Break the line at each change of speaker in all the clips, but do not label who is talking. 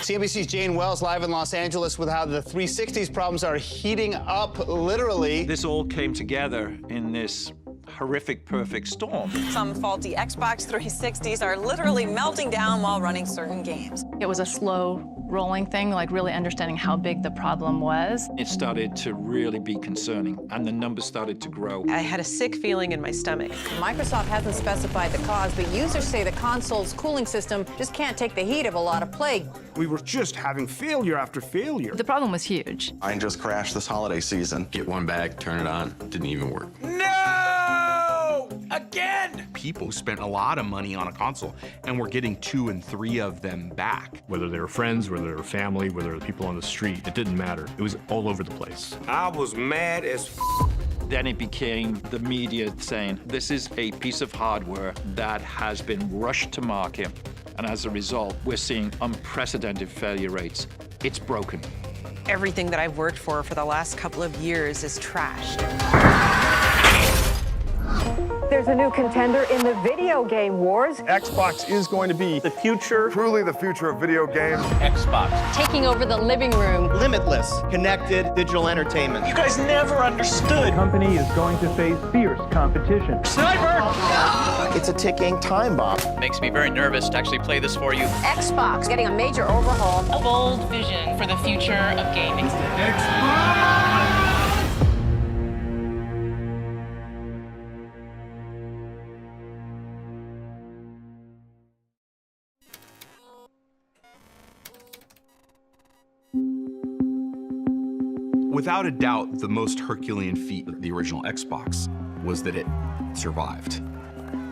CNBC's Jane Wells live in Los Angeles with how the 360's problems are heating up, literally.
This all came together in this horrific perfect storm.
Some faulty Xbox 360s are literally melting down while running certain games.
It was a slow rolling thing, like really understanding how big the problem was.
It started to really be concerning, and the numbers started to grow.
I had a sick feeling in my stomach.
Microsoft hasn't specified the cause, but users say the console's cooling system just can't take the heat of a lot of play.
We were just having failure after failure.
The problem was huge.
Mine just crashed this holiday season.
Get one back, turn it on, didn't even work.
No! Again! People spent a lot of money on a console, and we're getting 2 and 3 of them back.
Whether they were friends, whether they were family, whether they were people on the street, it didn't matter. It was all over the place.
I was mad as
Then it became the media saying, this is a piece of hardware that has been rushed to market, and as a result, we're seeing unprecedented failure rates. It's broken.
Everything that I've worked for the last couple of years is trashed.
There's a new contender in the video game wars.
Xbox is going to be the future.
Truly the future of video games.
Xbox.
Taking over the living room.
Limitless, connected digital entertainment.
You guys never understood.
The company is going to face fierce competition.
Sniper!
It's a ticking time bomb.
Makes me very nervous to actually play this for you.
Xbox getting a major overhaul.
A bold vision for the future of gaming.
Xbox!
Without a doubt, the most Herculean feat of the original Xbox was that it survived.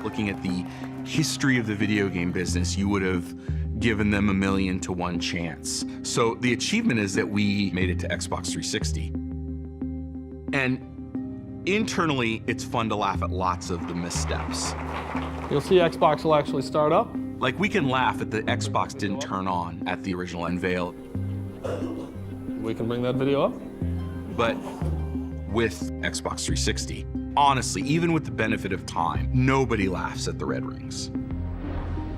Looking at the history of the video game business, you would have given them 1,000,000 to 1 chance. So the achievement is that we made it to Xbox 360. And internally, it's fun to laugh at lots of the missteps.
You'll see Xbox will actually start up.
Like, we can laugh at the Xbox didn't turn on at the original unveil.
We can bring that video up.
But with Xbox 360, honestly, even with the benefit of time, nobody laughs at the red rings.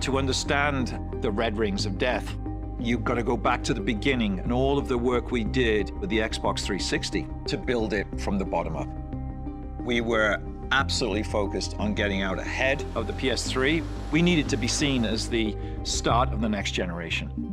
To understand the red rings of death, you've got to go back to the beginning and all of the work we did with the Xbox 360 to build it from the bottom up. We were absolutely focused on getting out ahead of the PS3. We needed to be seen as the start of the next generation.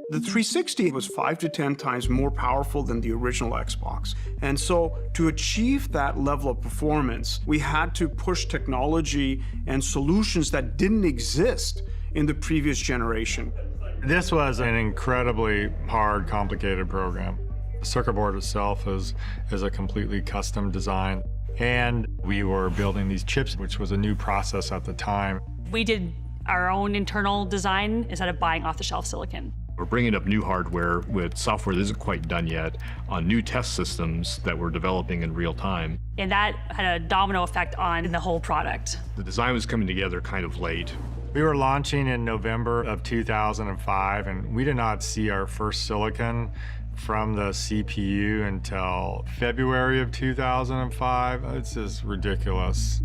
The 360 was 5 to 10 times more powerful than the original Xbox. And so to achieve that level of performance, we had to push technology and solutions that didn't exist in the previous generation.
This was an incredibly hard, complicated program. The circuit board itself is a completely custom design. And we were building these chips, which was a new process at the time.
We did our own internal design instead of buying off-the-shelf silicon.
We're bringing up new hardware with software that isn't quite done yet on new test systems that we're developing in real time.
And that had a domino effect on the whole product.
The design was coming together kind of late. We were launching in November of 2005, and we did not see our first silicon from the CPU until February of 2005. It's just ridiculous.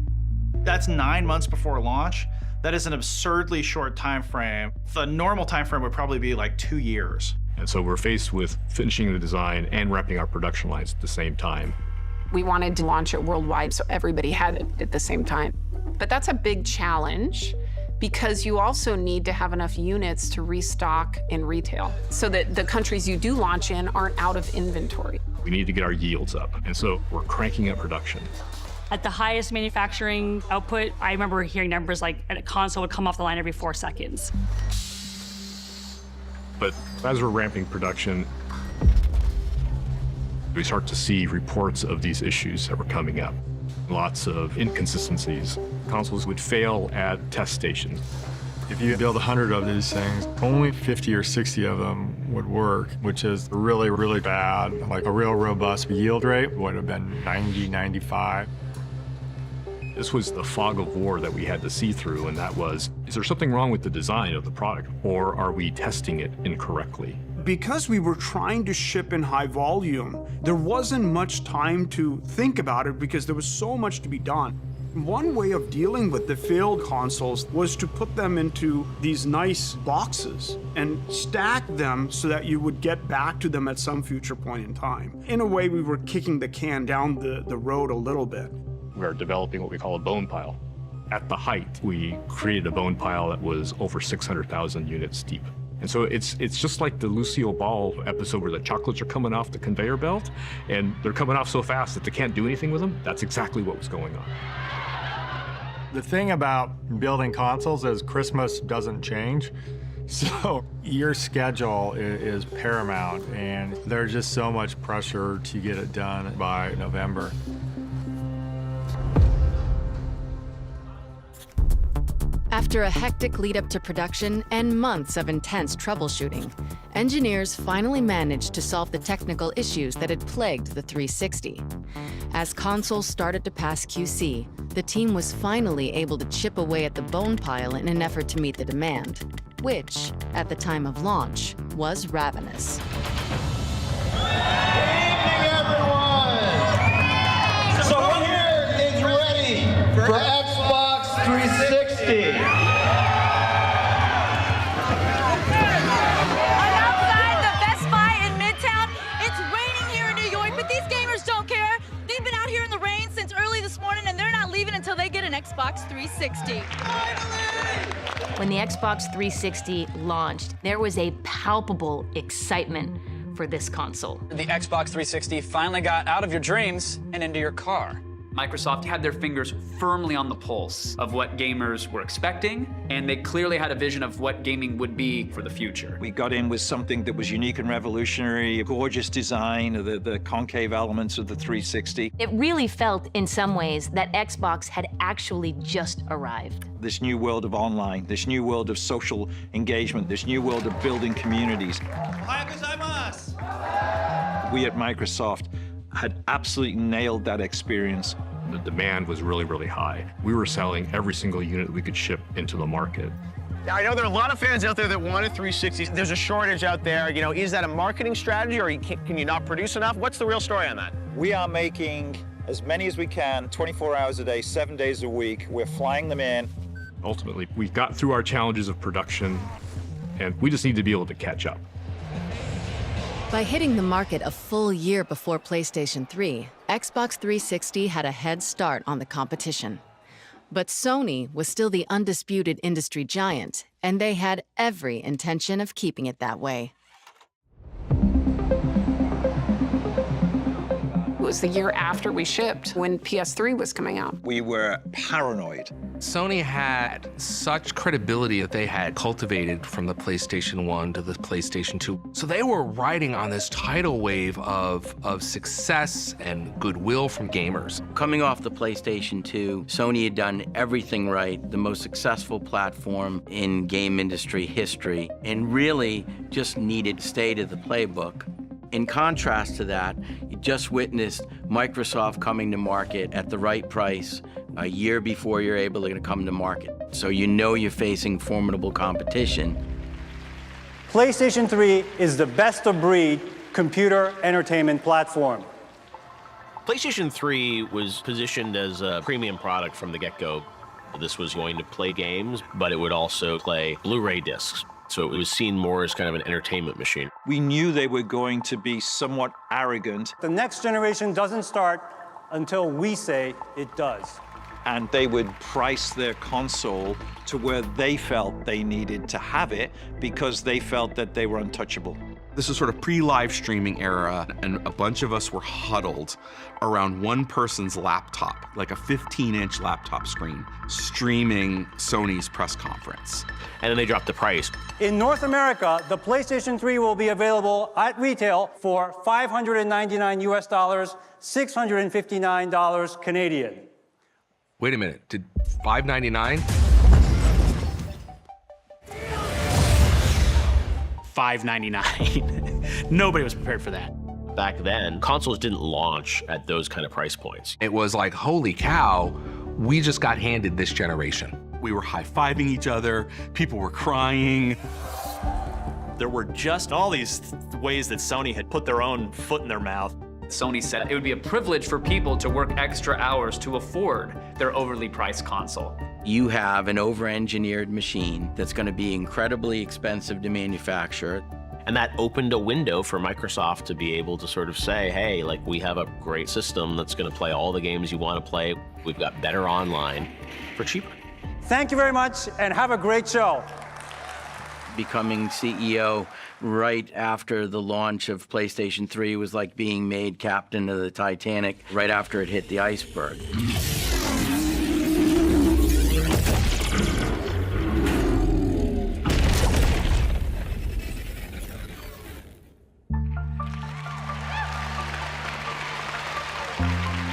That's 9 months before launch. That is an absurdly short time frame. The normal time frame would probably be like 2 years.
And so we're faced with finishing the design and wrapping our production lines at the same time.
We wanted to launch it worldwide so everybody had it at the same time. But that's a big challenge because you also need to have enough units to restock in retail so that the countries you do launch in aren't out of inventory.
We need to get our yields up, and so we're cranking up production.
At the highest manufacturing output, I remember hearing numbers like a console would come off the line every 4 seconds.
But as we're ramping production, we start to see reports of these issues that were coming up. Lots of inconsistencies. Consoles would fail at test stations. If you build 100 of these things, only 50 or 60 of them would work, which is really, really bad. Like a real robust yield rate would have been 90, 95. This was the fog of war that we had to see through, and that was, is there something wrong with the design of the product, or are we testing it incorrectly?
Because we were trying to ship in high volume, there wasn't much time to think about it because there was so much to be done. One way of dealing with the failed consoles was to put them into these nice boxes and stack them so that you would get back to them at some future point in time. In a way, we were kicking the can down the road a little bit.
We're developing what we call a bone pile. At the height, we created a bone pile that was over 600,000 units deep. And so it's just like the Lucille Ball episode where the chocolates are coming off the conveyor belt, and they're coming off so fast that they can't do anything with them. That's exactly what was going on.
The thing about building consoles is Christmas doesn't change. So your schedule is paramount, and there's just so much pressure to get it done by November.
After a hectic lead-up to production and months of intense troubleshooting, engineers finally managed to solve the technical issues that had plagued the 360. As consoles started to pass QC, the team was finally able to chip away at the bone pile in an effort to meet the demand, which, at the time of launch, was ravenous.
So who here is ready for Xbox 360?
Until they get an Xbox 360.
When the Xbox 360 launched, there was a palpable excitement for this console.
The Xbox 360 finally got out of your dreams and into your car. Microsoft had their fingers firmly on the pulse of what gamers were expecting, and they clearly had a vision of what gaming would be for the future.
We got in with something that was unique and revolutionary, a gorgeous design, the concave elements of the 360.
It really felt, in some ways, that Xbox had actually just arrived.
This new world of online, this new world of social engagement, this new world of building communities. We at Microsoft had absolutely nailed that experience.
The demand was really, really high. We were selling every single unit we could ship into the market.
Now, I know there are a lot of fans out there that want a 360. There's a shortage out there. You know, is that a marketing strategy, or can you not produce enough? What's the real story on that?
We are making as many as we can, 24 hours a day, 7 days a week. We're flying them in.
Ultimately, we got through our challenges of production, and we just need to be able to catch up.
By hitting the market a full year before PlayStation 3, Xbox 360 had a head start on the competition. But Sony was still the undisputed industry giant, and they had every intention of keeping it that way.
It was the year after we shipped, when PS3 was coming out.
We were paranoid.
Sony had such credibility that they had cultivated from the PlayStation 1 to the PlayStation 2. So they were riding on this tidal wave of success and goodwill from gamers.
Coming off the PlayStation 2, Sony had done everything right, the most successful platform in game industry history, and really just needed to stay to the playbook. In contrast to that, you just witnessed Microsoft coming to market at the right price a year before you're able to come to market. So you know you're facing formidable competition.
PlayStation 3 is the best-of-breed computer entertainment platform.
PlayStation 3 was positioned as a premium product from the get-go. This was going to play games, but it would also play Blu-ray discs. So it was seen more as kind of an entertainment machine.
We knew they were going to be somewhat arrogant.
The next generation doesn't start until we say it does.
And they would price their console to where they felt they needed to have it because they felt that they were untouchable.
This is sort of pre-live streaming era, and a bunch of us were huddled around one person's laptop, like a 15-inch laptop screen, streaming Sony's press conference.
And then they dropped the price.
In North America, the PlayStation 3 will be available at retail for $599 US, $659 Canadian.
Wait a minute, did $599?
$599. Nobody was prepared for that. Back then, consoles didn't launch at those kind of price points.
It was like, holy cow, we just got handed this generation.
We were high-fiving each other, people were crying.
There were just all these ways that Sony had put their own foot in their mouth.
Sony said it would be a privilege for people to work extra hours to afford their overly priced console.
You have an over-engineered machine that's going to be incredibly expensive to manufacture.
And that opened a window for Microsoft to be able to sort of say, hey, like, we have a great system that's going to play all the games you want to play. We've got better online for cheaper.
Thank you very much, and have a great show.
Becoming CEO right after the launch of PlayStation 3 was like being made captain of the Titanic right after it hit the iceberg.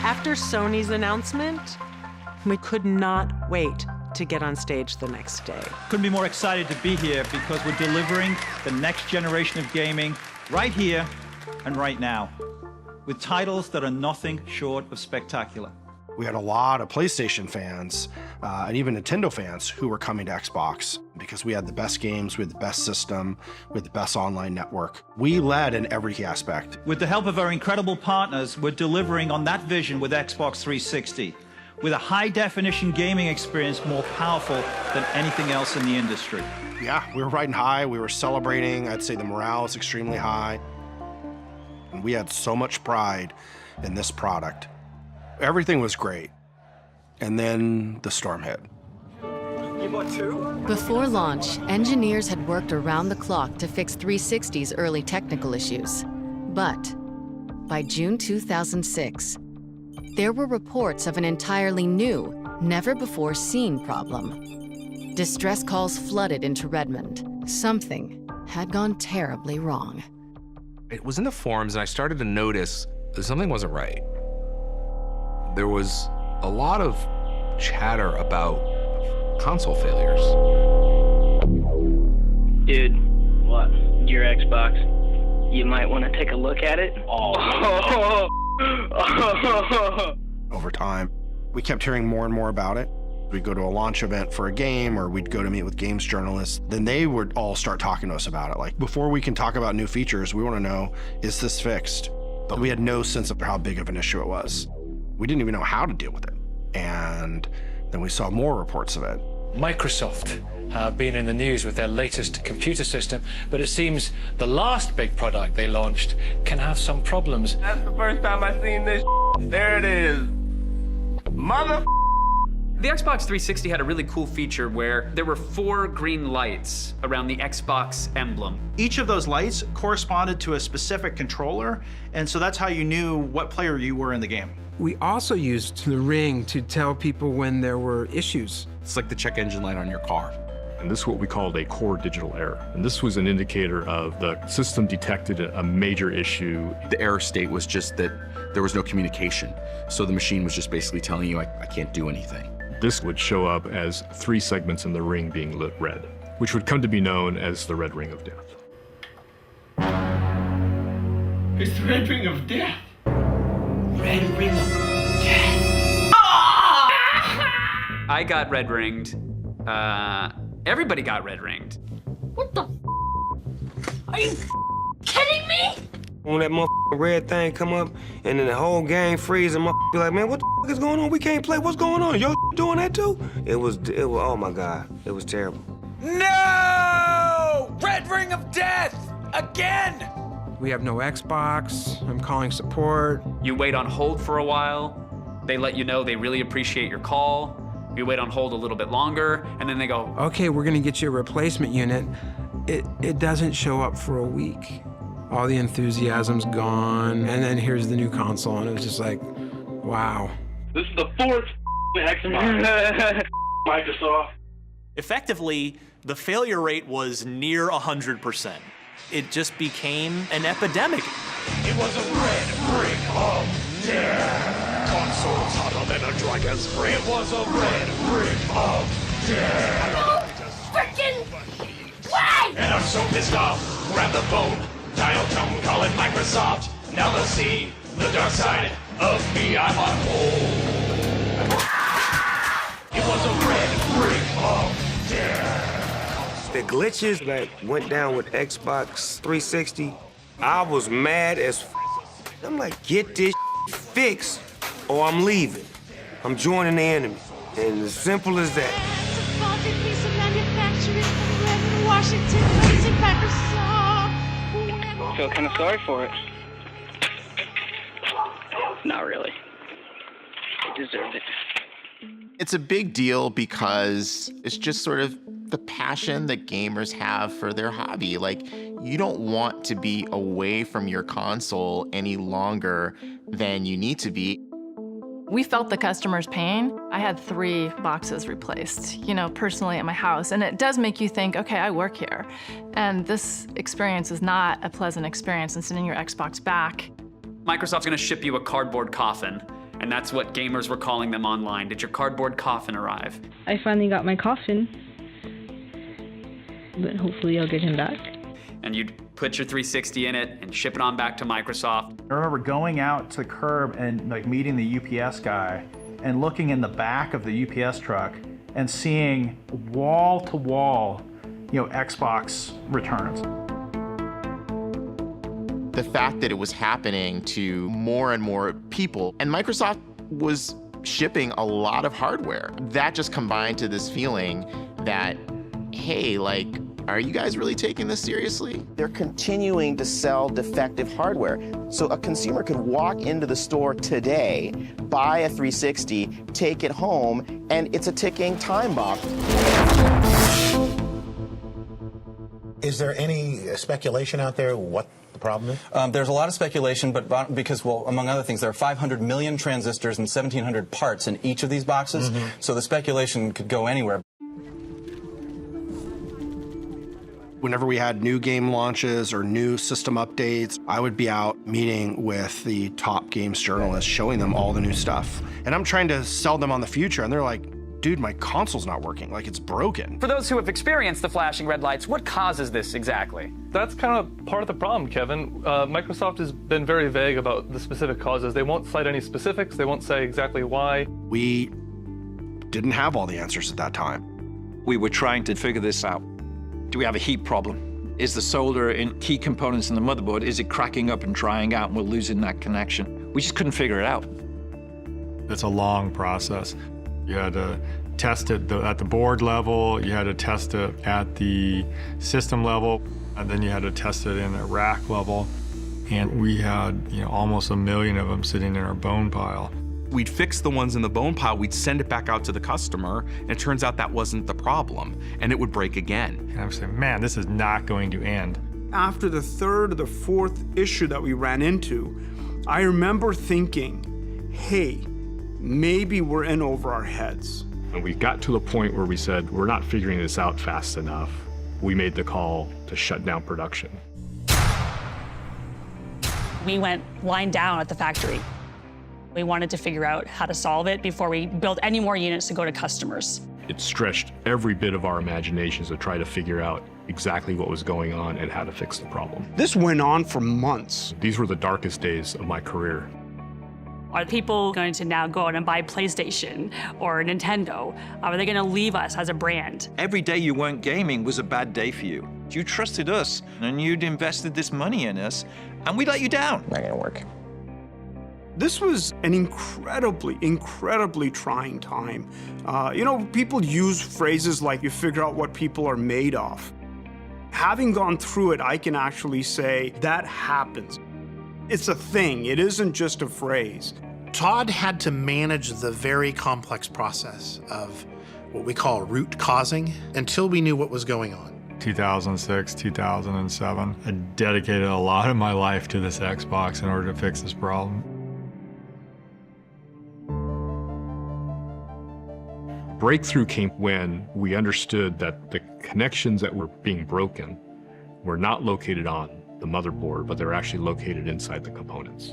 After Sony's announcement, we could not wait to get on stage the next day.
Couldn't be more excited to be here because we're delivering the next generation of gaming right here and right now with titles that are nothing short of spectacular.
We had a lot of PlayStation fans and even Nintendo fans who were coming to Xbox because we had the best games, we had the best system, we had the best online network. We led in every aspect.
With the help of our incredible partners, we're delivering on that vision with Xbox 360, with a high-definition gaming experience more powerful than anything else in the industry.
Yeah, we were riding high, we were celebrating. I'd say the morale is extremely high. And we had so much pride in this product. Everything was great. And then the storm hit.
You bought two?
Before launch, engineers had worked around the clock to fix 360's early technical issues. But by June 2006, there were reports of an entirely new, never-before-seen problem. Distress calls flooded into Redmond. Something had gone terribly wrong.
It was in the forums, and I started to notice that something wasn't right. There was a lot of chatter about console failures.
Dude, what? Your Xbox. You might want to take a look at it.
Over time, we kept hearing more and more about it. We'd go to a launch event for a game, or we'd go to meet with games journalists. Then they would all start talking to us about it. Like, before we can talk about new features, we want to know, is this fixed? But we had no sense of how big of an issue it was. We didn't even know how to deal with it. And then we saw more reports of it.
Microsoft have been in the news with their latest computer system, but it seems the last big product they launched can have some problems.
That's the first time I seen this. There it is. Mother.
The Xbox 360 had a really cool feature where there were 4 green lights around the Xbox emblem.
Each of those lights corresponded to a specific controller, and so that's how you knew what player you were in the game.
We also used the ring to tell people when there were issues.
It's like the check engine light on your car.
And this is what we called a core digital error. And this was an indicator of the system detected a major issue.
The error state was just that there was no communication. So the machine was just basically telling you, I can't do anything.
This would show up as 3 segments in the ring being lit red, which would come to be known as the red ring of death.
It's the red ring of death. Red ring of death.
I got red ringed. Everybody got red ringed.
What the Are you kidding me?
When that motherfucking red thing come up and then the whole game freeze and motherfucker be like, man, what the is going on? We can't play. What's going on? Yo, doing that too? It was, oh my God, it was terrible.
No! Red ring of death! Again!
We have no Xbox. I'm calling support.
You wait on hold for a while. They let you know they really appreciate your call. You wait on hold a little bit longer, and then they go,
okay, we're gonna get you a replacement unit. It doesn't show up for a week. All the enthusiasm's gone, and then here's the new console, and it was just like, wow.
This is the 4th Xbox. Microsoft.
Effectively, the failure rate was near 100%. It just became an epidemic.
It was a red ring of death. Consoles hotter than a dragon's breath. It was a red ring of death.
No freaking way!
And I'm so pissed off. Grab the phone, dial tone, call it Microsoft. Now they'll see the dark side of me. I'm on hold. It was a red ring of death.
The glitches that went down with Xbox 360, I was mad as I'm like, get this fixed or I'm leaving. I'm joining the enemy. And as simple as that.
I feel kind of sorry for it. Not really. They deserved it.
It's a big deal because it's just sort of the passion that gamers have for their hobby. Like, you don't want to be away from your console any longer than you need to be.
We felt the customer's pain. I had 3 boxes replaced, personally at my house. And it does make you think, okay, I work here. And this experience is not a pleasant experience, and sending your Xbox back.
Microsoft's gonna ship you a cardboard coffin, and that's what gamers were calling them online. Did your cardboard coffin arrive?
I finally got my coffin, but hopefully I'll get him back.
And you'd put your 360 in it and ship it on back to Microsoft.
I remember going out to the curb and meeting the UPS guy and looking in the back of the UPS truck and seeing wall to wall, Xbox returns.
The fact that it was happening to more and more people, and Microsoft was shipping a lot of hardware, that just combined to this feeling that, hey, are you guys really taking this seriously?
They're continuing to sell defective hardware. So a consumer could walk into the store today, buy a 360, take it home, and it's a ticking time bomb.
Is there any speculation out there what the problem is?
There's a lot of speculation, but because, among other things, there are 500 million transistors and 1,700 parts in each of these boxes, so the speculation could go anywhere.
Whenever we had new game launches or new system updates, I would be out meeting with the top games journalists, showing them all the new stuff. And I'm trying to sell them on the future, and they're like, dude, my console's not working, it's broken.
For those who have experienced the flashing red lights, what causes this exactly?
That's kind of part of the problem, Kevin. Microsoft has been very vague about the specific causes. They won't cite any specifics. They won't say exactly why.
We didn't have all the answers at that time.
We were trying to figure this out. Do we have a heat problem? Is the solder in key components in the motherboard, is it cracking up and drying out and we're losing that connection? We just couldn't figure it out.
It's a long process. You had to test it at the board level, you had to test it at the system level, and then you had to test it in the rack level. And we had almost 1 million of them sitting in our bone pile.
We'd fix the ones in the bone pile, we'd send it back out to the customer, and it turns out that wasn't the problem, and it would break again.
And I was saying, man, this is not going to end.
After the 3rd or the 4th issue that we ran into, I remember thinking, hey, maybe we're in over our heads.
And we got to the point where we said, we're not figuring this out fast enough. We made the call to shut down production.
We went lying down at the factory. We wanted to figure out how to solve it before we built any more units to go to customers.
It stretched every bit of our imaginations to try to figure out exactly what was going on and how to fix the problem.
This went on for months.
These were the darkest days of my career.
Are people going to now go out and buy PlayStation or Nintendo? Are they going to leave us as a brand?
Every day you weren't gaming was a bad day for you. You trusted us and you'd invested this money in us, and we let you down.
Not gonna work.
This was an incredibly trying time. People use phrases like you figure out what people are made of. Having gone through it, I can actually say that happens. It's a thing, it isn't just a phrase.
Todd had to manage the very complex process of what we call root causing until we knew what was going on.
2006, 2007, I dedicated a lot of my life to this Xbox in order to fix this problem. Breakthrough came when we understood that the connections that were being broken were not located on the motherboard, but they're actually located inside the components.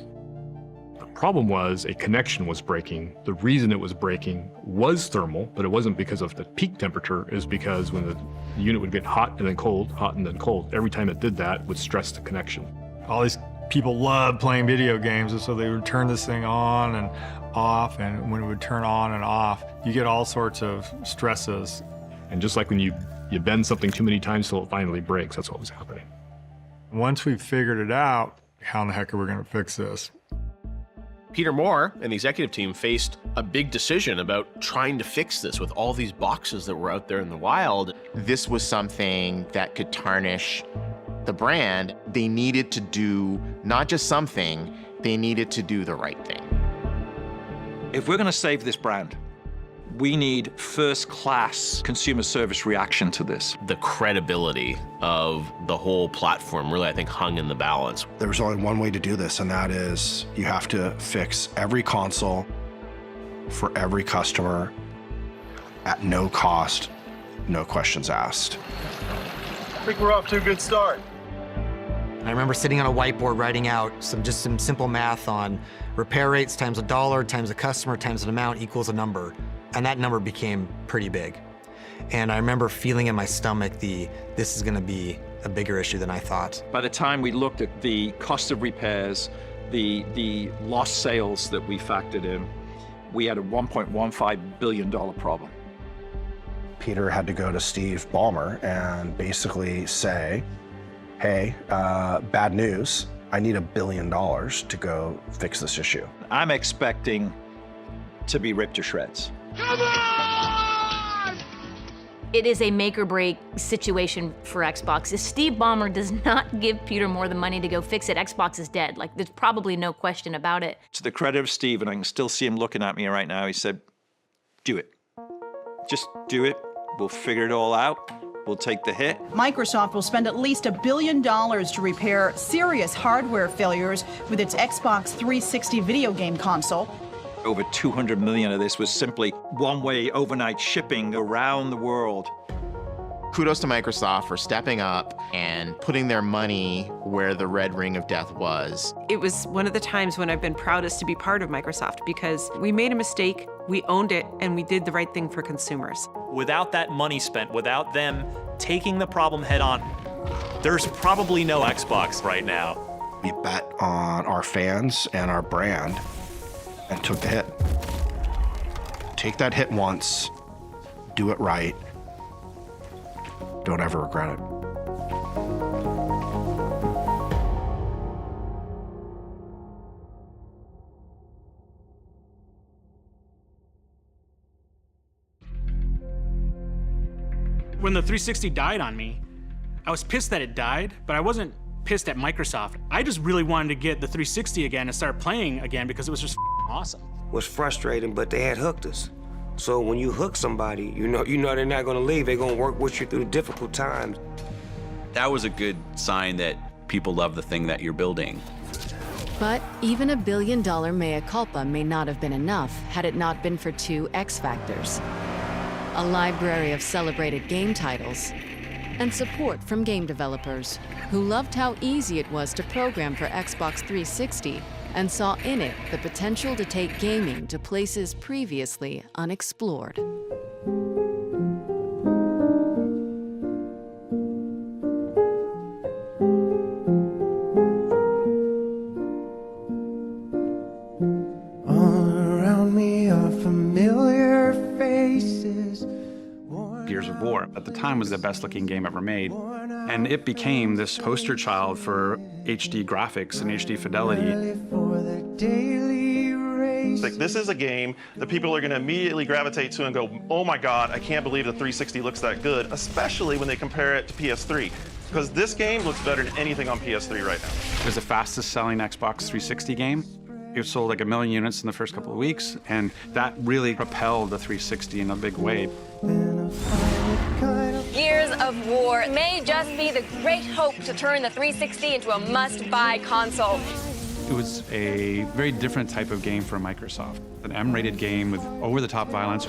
The problem was a connection was breaking. The reason it was breaking was thermal, but it wasn't because of the peak temperature. It was because when the unit would get hot and then cold, hot and then cold, every time it did that, it would stress the connection. All these people love playing video games, and so they would turn this thing on and off, and when it would turn on and off, you get all sorts of stresses. And just like when you bend something too many times till it finally breaks, that's what was happening. Once we figured it out, how in the heck are we going to fix this?
Peter Moore and the executive team faced a big decision about trying to fix this with all these boxes that were out there in the wild.
This was something that could tarnish the brand. They needed to do not just something, they needed to do the right thing.
If we're going to save this brand, we need first-class consumer service reaction to this.
The credibility of the whole platform really, I think, hung in the balance.
There was only one way to do this, and that is you have to fix every console for every customer at no cost, no questions asked.
I think we're off to a good start.
I remember sitting on a whiteboard writing out some simple math on repair rates times $1 times a customer times an amount equals a number. And that number became pretty big. And I remember feeling in my stomach this is gonna be a bigger issue than I thought.
By the time we looked at the cost of repairs, the lost sales that we factored in, we had a $1.15 billion problem.
Peter had to go to Steve Ballmer and basically say, hey, bad news, I need $1 billion to go fix this issue.
I'm expecting to be ripped to shreds.
Come on!
It is a make or break situation for Xbox. If Steve Ballmer does not give Peter Moore the money to go fix it, Xbox is dead. Like, there's probably no question about it.
To the credit of Steve, and I can still see him looking at me right now, he said, do it. Just do it. We'll figure it all out. We'll take the hit.
Microsoft will spend at least $1 billion to repair serious hardware failures with its Xbox 360 video game console.
Over 200 million of this was simply one-way overnight shipping around the world.
Kudos to Microsoft for stepping up and putting their money where the red ring of death was.
It was one of the times when I've been proudest to be part of Microsoft because we made a mistake, we owned it, and we did the right thing for consumers.
Without that money spent, without them taking the problem head on, there's probably no Xbox right now.
We bet on our fans and our brand and took the hit. Take that hit once, do it right, don't ever regret it.
When the 360 died on me, I was pissed that it died, but I wasn't pissed at Microsoft. I just really wanted to get the 360 again and start playing again because it was just awesome.
It was frustrating, but they had hooked us. So when you hook somebody, you know they're not gonna leave. They're gonna work with you through the difficult times.
That was a good sign that people love the thing that you're building.
But even $1 billion mea culpa may not have been enough had it not been for two X factors: a library of celebrated game titles and support from game developers who loved how easy it was to program for Xbox 360 and saw in it the potential to take gaming to places previously unexplored.
All around me are familiar faces.
Gears of War, at the time, was the best looking game ever made. And it became this poster child for HD graphics and HD fidelity.
Like, this is a game that people are going to immediately gravitate to and go, oh my God, I can't believe the 360 looks that good, especially when they compare it to PS3. Because this game looks better than anything on PS3 right now.
It was the fastest selling Xbox 360 game. It sold like 1 million units in the first couple of weeks, and that really propelled the 360 in a big way.
Gears of War may just be the great hope to turn the 360 into a must-buy console.
It was a very different type of game for Microsoft. An M-rated game with over-the-top violence.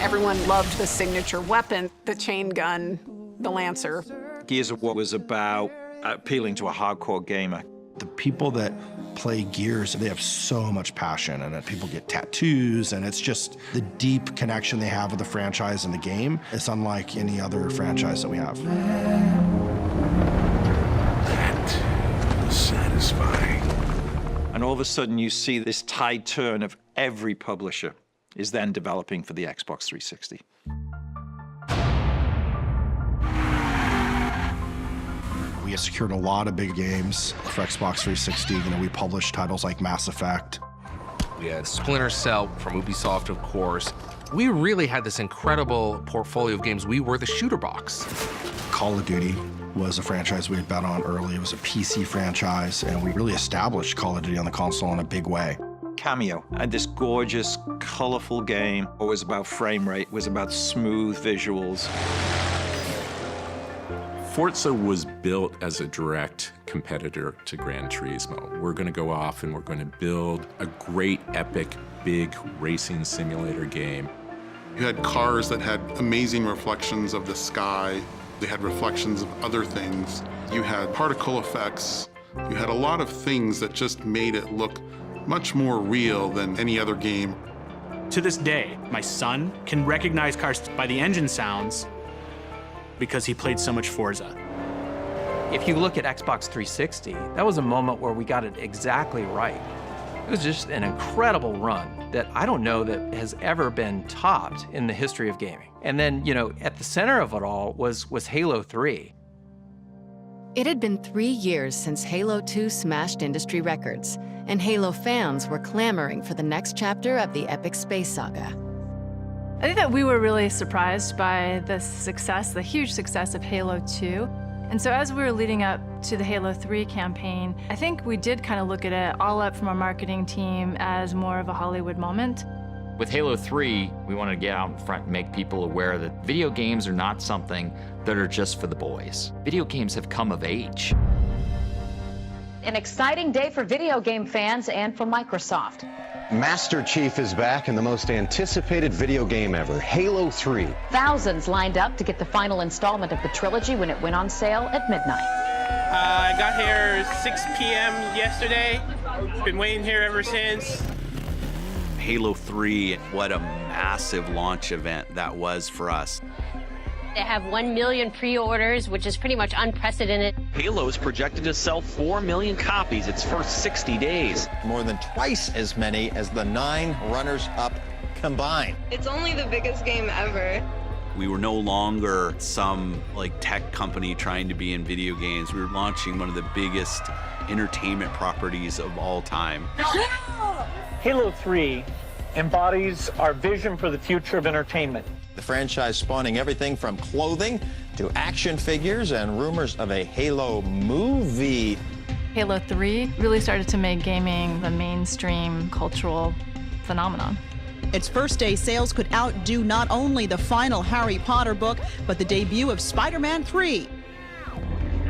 Everyone loved the signature weapon, the chain gun, the Lancer.
Gears of War was about appealing to a hardcore gamer.
The people that play Gears, they have so much passion, and people get tattoos, and it's just the deep connection they have with the franchise and the game. It's unlike any other franchise that we have.
That was satisfying.
And all of a sudden you see this tide turn of every publisher is then developing for the Xbox 360.
We have secured a lot of big games for Xbox 360. You know, we published titles like Mass Effect,
We had Splinter Cell from Ubisoft, of course. We really had this incredible portfolio of games. We were the shooter box.
Call of Duty was a franchise we had bet on early. It was a PC franchise, and we really established Call of Duty on the console in a big way.
Cameo and this gorgeous, colorful game. It was about frame rate, it was about smooth visuals.
Forza was built as a direct competitor to Gran Turismo. We're going to go off and we're going to build a great, epic, big racing simulator game.
You had cars that had amazing reflections of the sky. They had reflections of other things. You had particle effects. You had a lot of things that just made it look much more real than any other game.
To this day, my son can recognize cars by the engine sounds because he played so much Forza.
If you look at Xbox 360, that was a moment where we got it exactly right. It was just an incredible run that I don't know that has ever been topped in the history of gaming. And then, you know, at the center of it all was Halo 3.
It had been 3 years since Halo 2 smashed industry records, and Halo fans were clamoring for the next chapter of the epic space saga.
I think that we were really surprised by the success, the huge success of Halo 2. And so as we were leading up to the Halo 3 campaign, I think we did kind of look at it all up from our marketing team as more of a Hollywood moment.
With Halo 3, we wanted to get out in front and make people aware that video games are not something that are just for the boys. Video games have come of age.
An exciting day for video game fans and for Microsoft.
Master Chief is back in the most anticipated video game ever, Halo 3.
Thousands lined up to get the final installment of the trilogy when it went on sale at midnight.
I got here 6 p.m. yesterday. Been waiting here ever since.
Halo 3, what a massive launch event that was for us.
They have 1 million pre-orders, which is pretty much unprecedented.
Halo is projected to sell 4 million copies its first 60 days.
More than twice as many as the 9 runners-up combined.
It's only the biggest game ever.
We were no longer some tech company trying to be in video games. We were launching one of the biggest entertainment properties of all time.
Halo 3 embodies our vision for the future of entertainment.
The franchise spawning everything from clothing to action figures and rumors of a Halo movie.
Halo 3 really started to make gaming the mainstream cultural phenomenon.
Its first day sales could outdo not only the final Harry Potter book, but the debut of Spider-Man 3.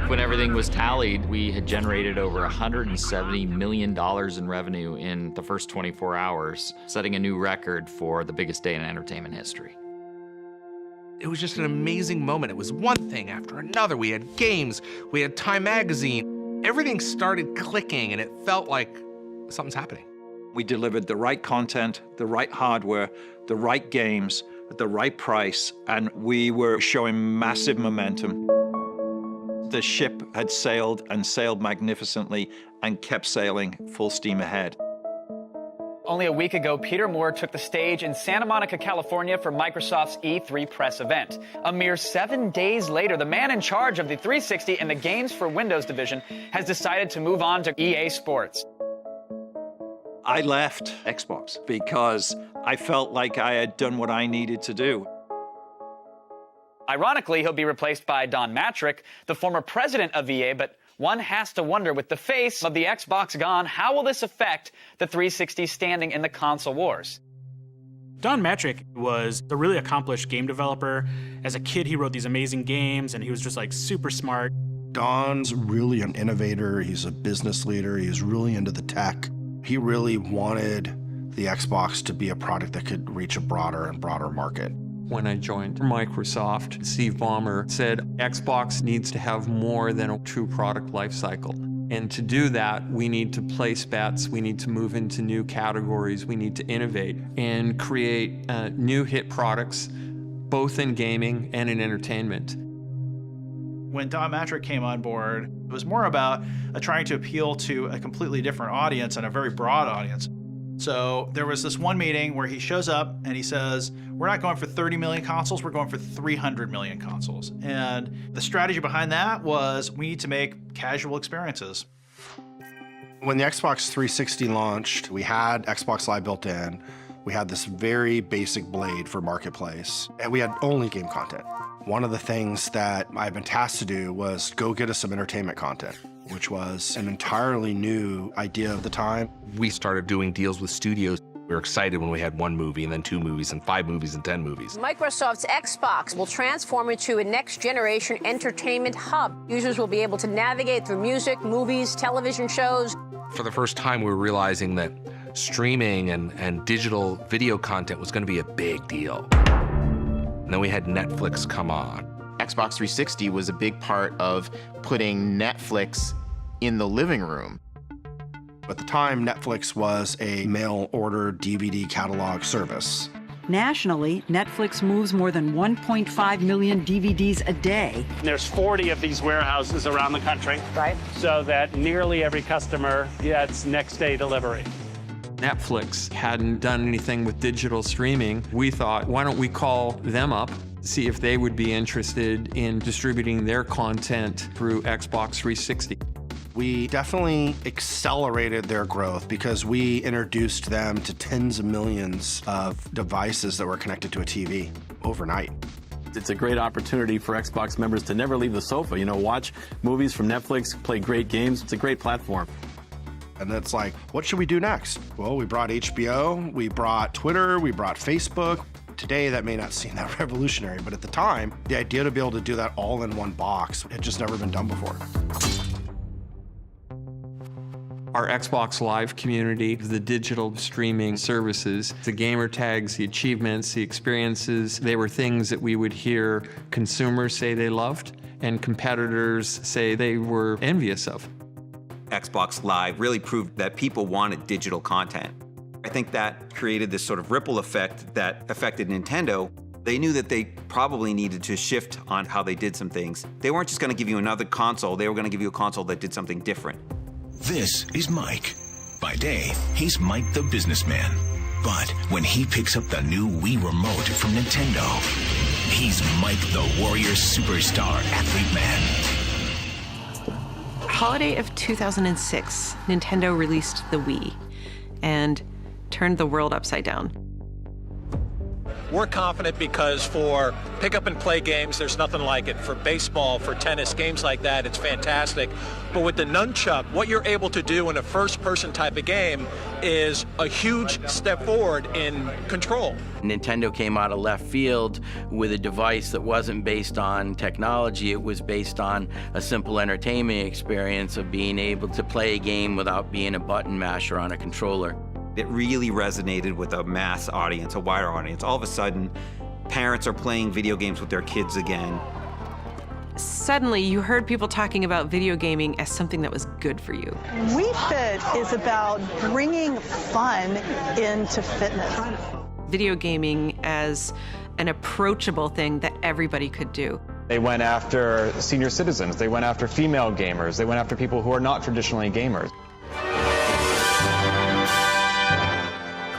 When everything was tallied, we had generated over $170 million in revenue in the first 24 hours, setting a new record for the biggest day in entertainment history.
It was just an amazing moment. It was one thing after another. We had games, we had Time Magazine. Everything started clicking and it felt like something's happening.
We delivered the right content, the right hardware, the right games, at the right price, and we were showing massive momentum. The ship had sailed and sailed magnificently and kept sailing full steam ahead.
Only a week ago, Peter Moore took the stage in Santa Monica, California for Microsoft's E3 press event. A mere 7 days later, the man in charge of the 360 and the Games for Windows division has decided to move on to EA Sports.
I left Xbox because I felt like I had done what I needed to do.
Ironically, he'll be replaced by Don Matrick, the former president of EA, but one has to wonder, with the face of the Xbox gone, how will this affect the 360's standing in the console wars?
Don Matrick was a really accomplished game developer. As a kid, he wrote these amazing games, and he was just super smart.
Don's really an innovator. He's a business leader. He's really into the tech. He really wanted the Xbox to be a product that could reach a broader and broader market.
When I joined Microsoft, Steve Ballmer said Xbox needs to have more than a true product lifecycle. And to do that, we need to place bets, we need to move into new categories, we need to innovate and create new hit products, both in gaming and in entertainment.
When Don Matrick came on board, it was more about trying to appeal to a completely different audience and a very broad audience. So there was this one meeting where he shows up and he says, we're not going for 30 million consoles, we're going for 300 million consoles. And the strategy behind that was we need to make casual experiences.
When the Xbox 360 launched, we had Xbox Live built in. We had this very basic blade for Marketplace, and we had only game content. One of the things that I've been tasked to do was go get us some entertainment content, which was an entirely new idea of the time.
We started doing deals with studios. We were excited when we had 1 movie and then 2 movies and 5 movies and 10 movies.
Microsoft's Xbox will transform into a next-generation entertainment hub. Users will be able to navigate through music, movies, television shows.
For the first time, we were realizing that streaming and digital video content was going to be a big deal. And then we had Netflix come on.
Xbox 360 was a big part of putting Netflix in the living room.
At the time, Netflix was a mail-order DVD catalog service.
Nationally, Netflix moves more than 1.5 million DVDs a day.
There's 40 of these warehouses around the country.
Right.
So that nearly every customer gets next-day delivery.
Netflix hadn't done anything with digital streaming. We thought, why don't we call them up, see if they would be interested in distributing their content through Xbox 360.
We definitely accelerated their growth because we introduced them to tens of millions of devices that were connected to a TV overnight.
It's a great opportunity for Xbox members to never leave the sofa. You know, watch movies from Netflix, play great games. It's a great platform.
And it's like, what should we do next? Well, we brought HBO, we brought Twitter, we brought Facebook. Today, that may not seem that revolutionary, but at the time, the idea to be able to do that all in one box had just never been done before.
Our Xbox Live community, the digital streaming services, the gamer tags, the achievements, the experiences, they were things that we would hear consumers say they loved and competitors say they were envious of.
Xbox Live really proved that people wanted digital content. I think that created this sort of ripple effect that affected Nintendo. They knew that they probably needed to shift on how they did some things. They weren't just going to give you another console, they were going to give you a console that did something different.
This is Mike. By day, he's Mike the businessman. But when he picks up the new Wii Remote from Nintendo, he's Mike the warrior superstar athlete man.
Holiday of 2006, Nintendo released the Wii and turned the world upside down.
We're confident because for pick up and play games, there's nothing like it. For baseball, for tennis, games like that, it's fantastic. But with the nunchuck, what you're able to do in a first-person type of game is a huge step forward in control.
Nintendo came out of left field with a device that wasn't based on technology. It was based on a simple entertainment experience of being able to play a game without being a button masher on a controller.
It really resonated with a mass audience, a wider audience. All of a sudden, parents are playing video games with their kids again.
Suddenly, you heard people talking about video gaming as something that was good for you.
Wii Fit is about bringing fun into fitness.
Video gaming as an approachable thing that everybody could do.
They went after senior citizens, they went after female gamers, they went after people who are not traditionally gamers.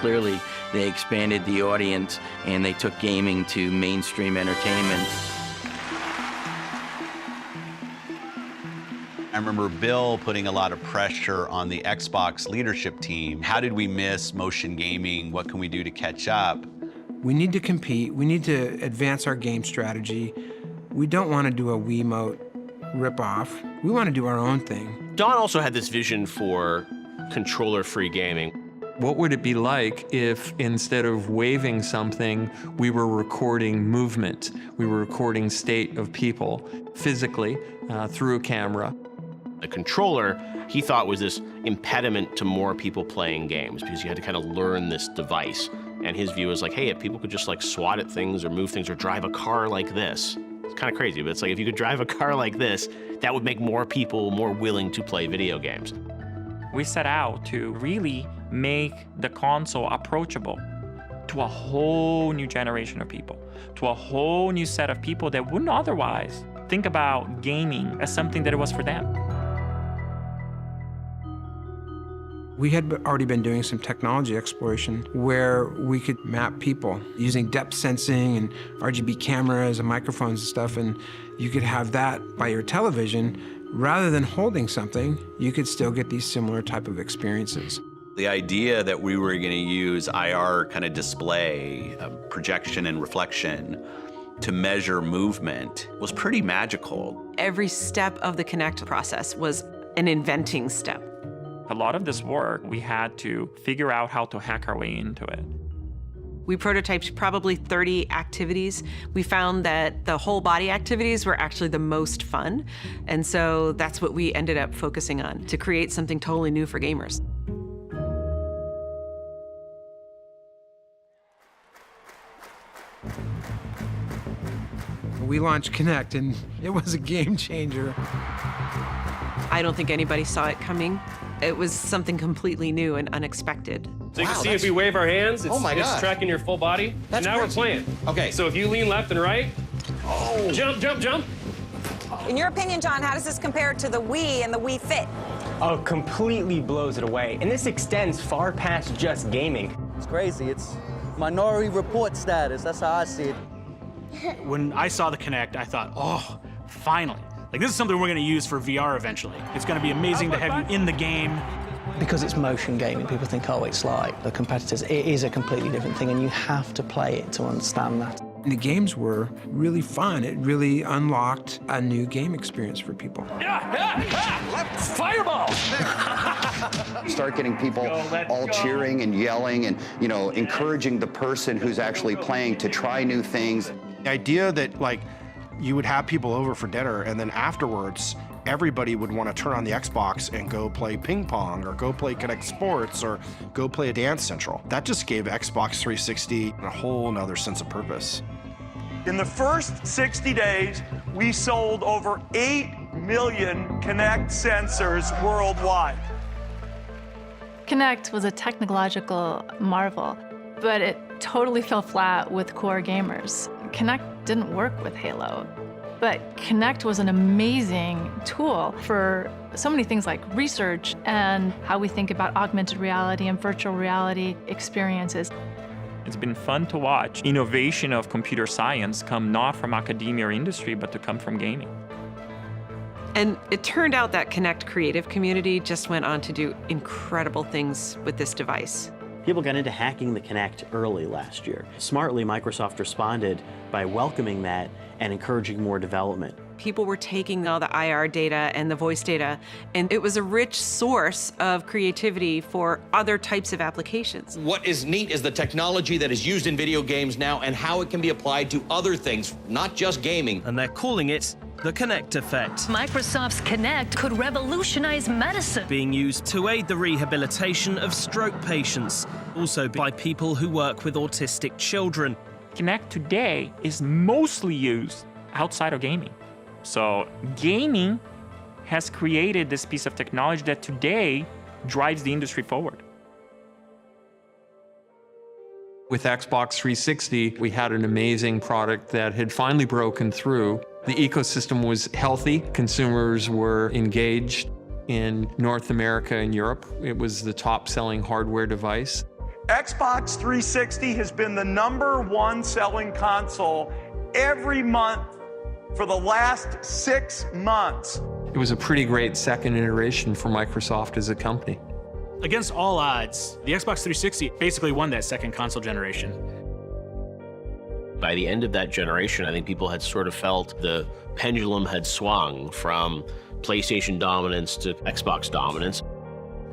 Clearly, they expanded the audience and they took gaming to mainstream entertainment.
I remember Bill putting a lot of pressure on the Xbox leadership team. How did we miss motion gaming? What can we do to catch up?
We need to compete. We need to advance our game strategy. We don't want to do a Wiimote ripoff. We want to do our own thing.
Don also had this vision for controller-free gaming.
What would it be like if instead of waving something, we were recording movement? We were recording state of people physically through a camera.
The controller, he thought, was this impediment to more people playing games because you had to kind of learn this device. And his view was like, hey, if people could just like swat at things or move things or drive a car like this. It's kind of crazy, but it's like if you could drive a car like this, that would make more people more willing to play video games.
We set out to really make the console approachable to a whole new generation of people, to a whole new set of people that wouldn't otherwise think about gaming as something that it was for them.
We had already been doing some technology exploration where we could map people using depth sensing and RGB cameras and microphones and stuff, and you could have that by your television rather than holding something, you could still get these similar type of experiences.
The idea that we were going to use IR kind of display, projection and reflection, to measure movement was pretty magical.
Every step of the Kinect process was an inventing step.
A lot of this work, we had to figure out how to hack our way into it.
We prototyped probably 30 activities. We found that the whole body activities were actually the most fun. And so that's what we ended up focusing on, to create something totally new for gamers.
We launched Kinect, and it was a game changer.
I don't think anybody saw it coming. It was something completely new and unexpected.
So you can see if we wave our hands, it's tracking your full body.
That's
and now
crazy.
we're playing.
Okay.
So if you lean left and right, jump, jump, jump.
In your opinion, John, how does this compare to the Wii and the Wii Fit?
Oh, completely blows it away. And this extends far past just gaming.
It's crazy. It's Minority Report status. That's how I see it.
When I saw the Kinect, I thought, oh, finally. Like, this is something we're going to use for VR eventually. It's going to be amazing to have you in the game.
Because it's motion gaming, people think, oh, it's like the competitors. It is a completely different thing, and you have to play it to understand that.
And the games were really fun. It really unlocked a new game experience for people.
Fireball!
Start getting people all cheering and yelling and, you know, encouraging the person who's actually playing to try new things.
The idea that, like, you would have people over for dinner and then afterwards, everybody would want to turn on the Xbox and go play ping pong or go play Kinect Sports or go play a Dance Central. That just gave Xbox 360 a whole nother sense of purpose.
In the first 60 days, we sold over 8 million Kinect sensors worldwide.
Kinect was a technological marvel, but it totally fell flat with core gamers. Kinect didn't work with Halo, but Kinect was an amazing tool for so many things like research and how we think about augmented reality and virtual reality experiences.
It's been fun to watch innovation of computer science come not from academia or industry, but to come from gaming.
And it turned out that Kinect creative community just went on to do incredible things with this device.
People got into hacking the Kinect early last year. Smartly, Microsoft responded by welcoming that and encouraging more development.
People were taking all the IR data and the voice data, and it was a rich source of creativity for other types of applications.
What is neat is the technology that is used in video games now and how it can be applied to other things, not just gaming.
And they're calling it the Kinect effect.
Microsoft's Kinect could revolutionize medicine.
Being used to aid the rehabilitation of stroke patients, also by people who work with autistic children.
Kinect today is mostly used outside of gaming. So gaming has created this piece of technology that today drives the industry forward.
With Xbox 360, we had an amazing product that had finally broken through. The ecosystem was healthy. Consumers were engaged. In North America and Europe, it was the top-selling hardware device.
Xbox 360 has been the #1 selling console every month for the last 6 months.
It was a pretty great second iteration for Microsoft as a company.
Against all odds, the Xbox 360 basically won that second console generation.
By the end of that generation, I think people had sort of felt the pendulum had swung from PlayStation dominance to Xbox dominance.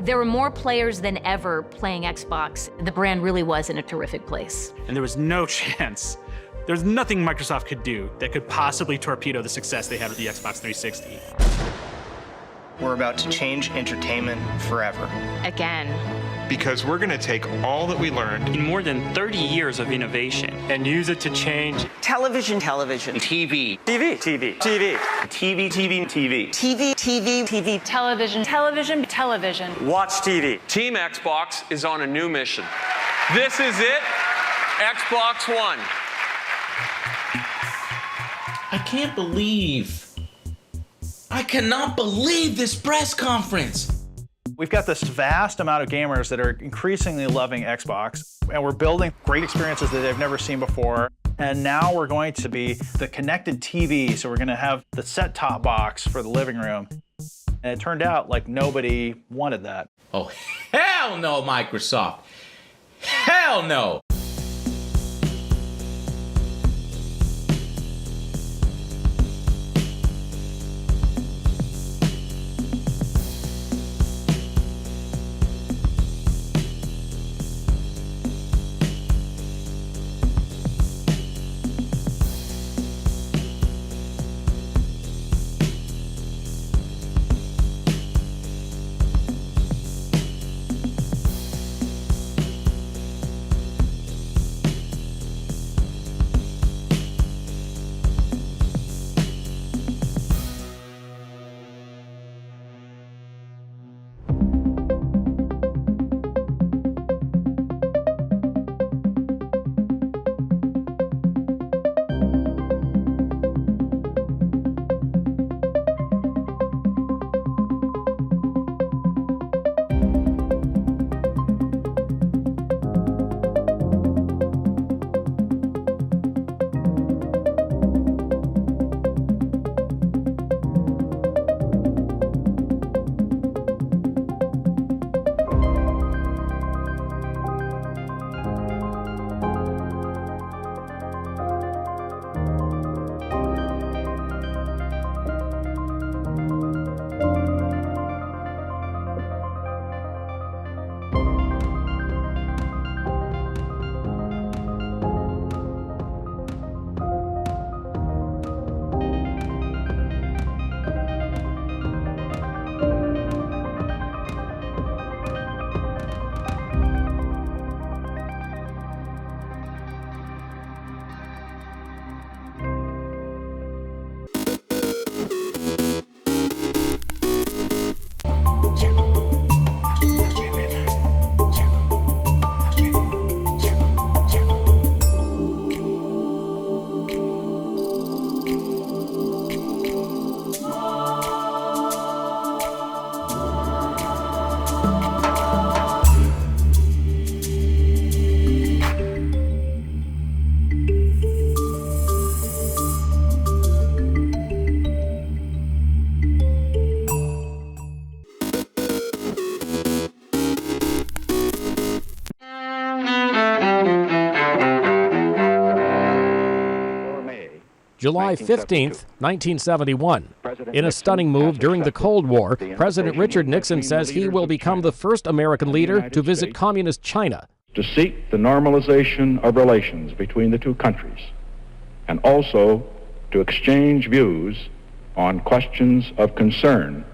There were more players than ever playing Xbox. The brand really was in a terrific place.
And there was no chance. There's nothing Microsoft could do that could possibly torpedo the success they had with the Xbox 360.
We're about to change entertainment forever.
Again.
Because we're going to take all that we learned
in more than 30 years of innovation
and use it to change
television,
TV,
TV,
television,
watch TV.
Team Xbox is on a new mission. This is it, Xbox One.
I cannot believe this press conference.
We've got this vast amount of gamers that are increasingly loving Xbox, and we're building great experiences that they've never seen before. And now we're going to be the connected TV, so we're going to have the set-top box for the living room. And it turned out like nobody wanted that.
Oh, hell no, Microsoft. Hell no.
July 15th, 1971. In a stunning move during the Cold War, President Richard Nixon says he will become the first American leader to visit communist China.
To seek the normalization of relations between the two countries, and also to exchange views on questions of concern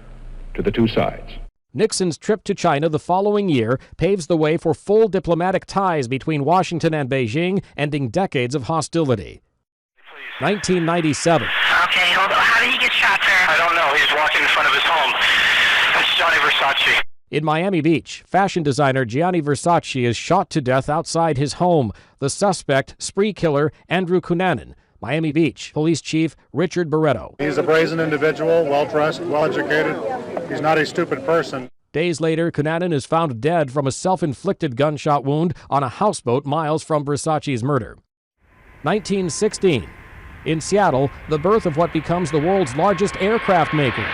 to the two sides.
Nixon's trip to China the following year paves the way for full diplomatic ties between Washington and Beijing, ending decades of hostility. 1997.
Okay, hold on. How did he get shot there? I don't know. He's walking in front of his home. That's Johnny Versace.
In Miami Beach, fashion designer Gianni Versace is shot to death outside his home. The suspect, spree killer Andrew Cunanan. Miami Beach Police Chief Richard Barretto.
He's a brazen individual, well-dressed, well-educated. He's not a stupid person.
Days later, Cunanan is found dead from a self-inflicted gunshot wound on a houseboat miles from Versace's murder. 1916. In Seattle, the birth of what becomes the world's largest aircraft maker.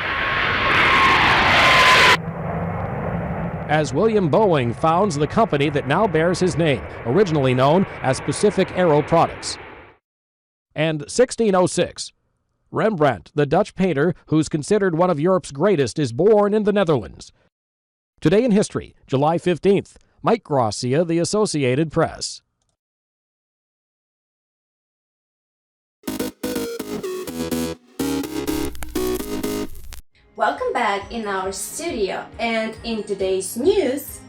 As William Boeing founds the company that now bears his name, originally known as Pacific Aero Products. And 1606. Rembrandt, the Dutch painter who's considered one of Europe's greatest, is born in the Netherlands. Today in history, July 15th. Mike Gracia, The Associated Press.
Welcome back in our studio, and in today's news,